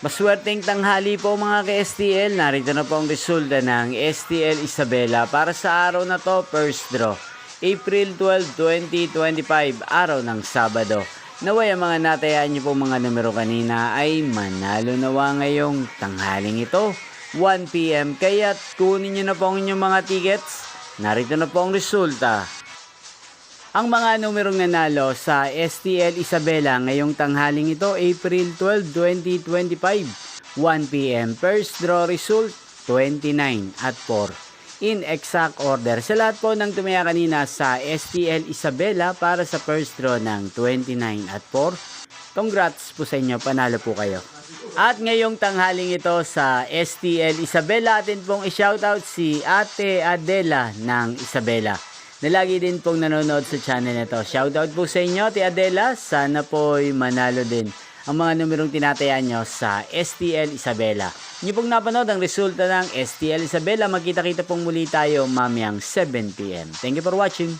Maswerteng tanghali po mga ka-STL. Narito na po ang resulta ng STL Isabela para sa araw na to, first draw. April 12, 2025, araw ng Sabado. Naway ang mga natayaan niyo po mga numero kanina ay manalo nawa ngayong tanghaling ito, 1 PM. Kaya't kunin niyo na po ang inyong mga tickets. Narito na po ang resulta. Ang mga numerong nanalo sa STL Isabela ngayong tanghaling ito, April 12, 2025, 1 PM. First draw result, 29 at 4. In exact order. Sa lahat po ng tumaya kanina sa STL Isabela para sa first draw ng 29 at 4. Congrats po sa inyo, panalo po kayo. At ngayong tanghaling ito sa STL Isabela, atin pong i-shoutout si Ate Adela ng Isabela, na lagi din pong nanonood sa channel nito. Shoutout po sa inyo, Ate Adela. Sana po'y manalo din ang mga numerong tinatayaan nyo sa STL Isabela. Inyo pong napanood ang resulta ng STL Isabela. Magkita-kita pong muli tayo mamayang 7 PM. Thank you for watching.